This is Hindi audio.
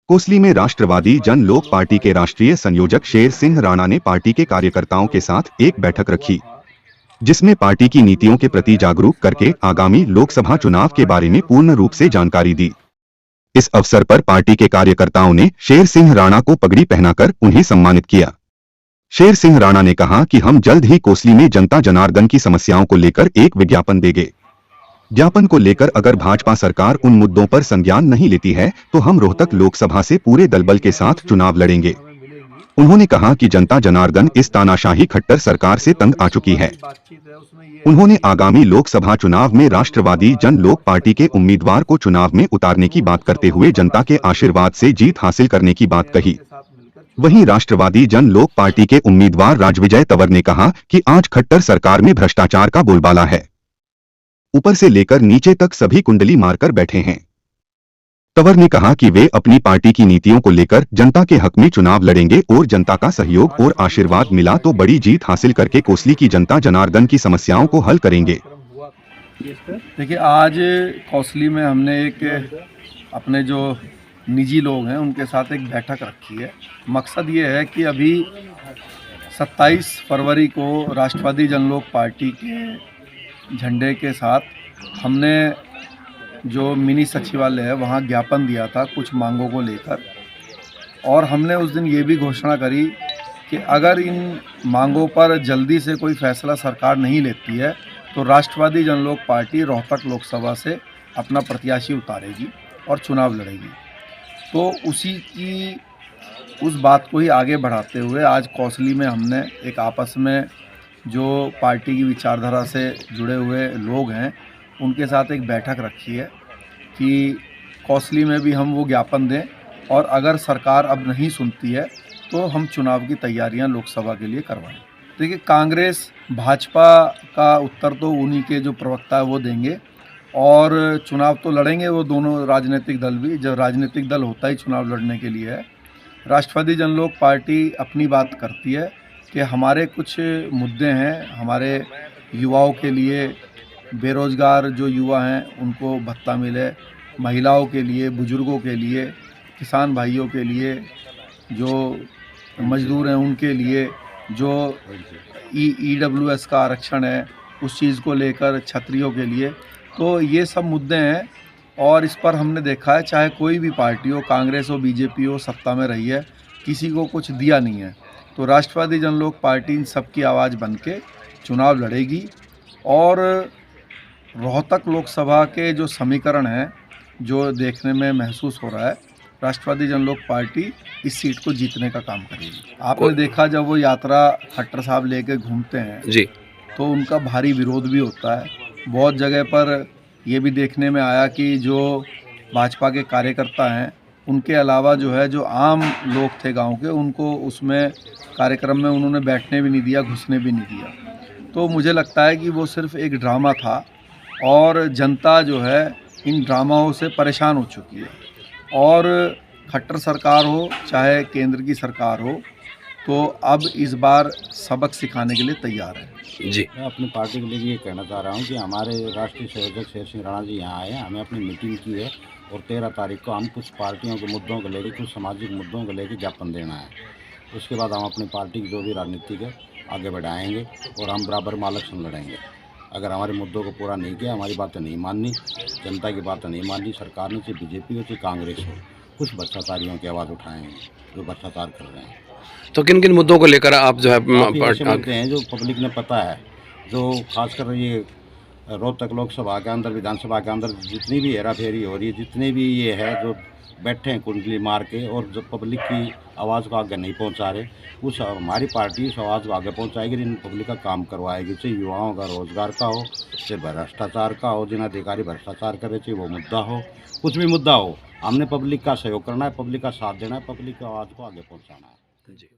कोसली में राष्ट्रवादी जन लोक पार्टी के राष्ट्रीय संयोजक शेर सिंह राणा ने पार्टी के कार्यकर्ताओं के साथ एक बैठक रखी, जिसमें पार्टी की नीतियों के प्रति जागरूक करके आगामी लोकसभा चुनाव के बारे में पूर्ण रूप से जानकारी दी। इस अवसर पर पार्टी के कार्यकर्ताओं ने शेर सिंह राणा को पगड़ी पहनाकर उन्हें सम्मानित किया। शेर सिंह राणा ने कहा कि हम जल्द ही कोसली में जनता जनार्दन की समस्याओं को लेकर एक विज्ञापन देंगे। ज्ञापन को लेकर अगर भाजपा सरकार उन मुद्दों पर संज्ञान नहीं लेती है तो हम रोहतक लोकसभा से पूरे दलबल के साथ चुनाव लड़ेंगे। उन्होंने कहा कि जनता जनार्दन इस तानाशाही खट्टर सरकार से तंग आ चुकी है। उन्होंने आगामी लोकसभा चुनाव में राष्ट्रवादी जन लोक पार्टी के उम्मीदवार को चुनाव में उतारने की बात करते हुए जनता के आशीर्वाद से जीत हासिल करने की बात कही। वहीं राष्ट्रवादी जन लोक पार्टी के उम्मीदवार राजविजय तंवर ने कहा कि आज खट्टर सरकार में भ्रष्टाचार का बोलबाला है। ऊपर से लेकर नीचे तक सभी कुंडली मारकर बैठे हैं। तंवर ने कहा कि वे अपनी पार्टी की नीतियों को लेकर जनता के हक में चुनाव लड़ेंगे और जनता का सहयोग और आशीर्वाद मिला तो बड़ी जीत हासिल करके कोसली की जनता जनार्दन की समस्याओं को हल करेंगे। देखिए, आज कोसली में हमने एक अपने जो निजी लोग हैं उनके साथ एक बैठक रखी है। मकसद ये है कि अभी 27 फरवरी को राष्ट्रवादी जन लोक पार्टी के झंडे के साथ हमने जो मिनी सचिवालय है वहाँ ज्ञापन दिया था कुछ मांगों को लेकर, और हमने उस दिन ये भी घोषणा करी कि अगर इन मांगों पर जल्दी से कोई फैसला सरकार नहीं लेती है तो राष्ट्रवादी जन लोक पार्टी रोहतक लोकसभा से अपना प्रत्याशी उतारेगी और चुनाव लड़ेगी। तो उस बात को ही आगे बढ़ाते हुए आज कोसली में हमने एक आपस में जो पार्टी की विचारधारा से जुड़े हुए लोग हैं उनके साथ एक बैठक रखी है कि कोसली में भी हम वो ज्ञापन दें, और अगर सरकार अब नहीं सुनती है तो हम चुनाव की तैयारियां लोकसभा के लिए करवाएं। देखिए, कांग्रेस भाजपा का उत्तर तो उन्हीं के जो प्रवक्ता है वो देंगे, और चुनाव तो लड़ेंगे वो दोनों राजनीतिक दल भी। जब राजनीतिक दल होता ही चुनाव लड़ने के लिए है। राष्ट्रवादी जन लोक पार्टी अपनी बात करती है कि हमारे कुछ मुद्दे हैं, हमारे युवाओं के लिए, बेरोज़गार जो युवा हैं उनको भत्ता मिले, महिलाओं के लिए, बुजुर्गों के लिए, किसान भाइयों के लिए, जो मज़दूर हैं उनके लिए, जो EWS का आरक्षण है उस चीज़ को लेकर, छात्रियों के लिए। तो ये सब मुद्दे हैं, और इस पर हमने देखा है चाहे कोई भी पार्टी हो, कांग्रेस हो, बीजेपी हो, सत्ता में रही है, किसी को कुछ दिया नहीं है। तो राष्ट्रवादी जन लोक पार्टी इन सबकी आवाज़ बन के चुनाव लड़ेगी, और रोहतक लोकसभा के जो समीकरण हैं जो देखने में महसूस हो रहा है, राष्ट्रवादी जन लोक पार्टी इस सीट को जीतने का काम करेगी। आपने देखा जब वो यात्रा खट्टर साहब लेके घूमते हैं जी, तो उनका भारी विरोध भी होता है। बहुत जगह पर ये भी देखने में आया कि जो भाजपा के कार्यकर्ता हैं उनके अलावा जो है जो आम लोग थे गांव के, उनको उसमें कार्यक्रम में उन्होंने बैठने भी नहीं दिया, घुसने भी नहीं दिया। तो मुझे लगता है कि वो सिर्फ एक ड्रामा था, और जनता जो है इन ड्रामाओं से परेशान हो चुकी है। और खट्टर सरकार हो चाहे केंद्र की सरकार हो, तो अब इस बार सबक सिखाने के लिए तैयार है जी। मैं अपनी पार्टी के लिए ये कहना चाह रहा हूँ कि हमारे राष्ट्रीय संयोजक शेर सिंह राणा जी यहाँ आए हैं, हमें अपनी मीटिंग की है, और 13 तारीख को हम कुछ पार्टियों के मुद्दों को लेकर, कुछ सामाजिक मुद्दों को लेकर ज्ञापन देना है। उसके बाद हम अपनी पार्टी की जो भी राजनीति है आगे बढ़ाएंगे, और हम बराबर में इलेक्शन लड़ेंगे। अगर हमारे मुद्दों को पूरा नहीं किया, हमारी बातें नहीं माननी, जनता की बातें नहीं माननी, सरकार ने चाहे बीजेपी हो चाहे कांग्रेस हो, कुछ भ्रष्टाचारियों की आवाज़ उठाएंगे जो भ्रष्टाचार कर रहे हैं। तो किन किन मुद्दों को लेकर आप जो है मुद्दे हैं जो पब्लिक ने पता है, जो खासकर ये रोहतक लोकसभा के अंदर, विधानसभा के अंदर जितनी भी हेरा फेरी हो रही है, जितने भी ये है जो बैठे हैं कुंडली मार के, और जो पब्लिक की आवाज़ को आगे नहीं पहुंचा रहे, उस हमारी पार्टी उस आवाज़ को आगे पहुंचाएगी, इन पब्लिक का काम करवाएगी, चाहे युवाओं का रोज़गार का हो, चाहे भ्रष्टाचार का हो, जिन अधिकारी भ्रष्टाचार करे, चाहे वो मुद्दा हो, कुछ भी मुद्दा हो, हमने पब्लिक का सहयोग करना है, पब्लिक का साथ देना है, पब्लिक की आवाज़ को आगे पहुँचाना है जी।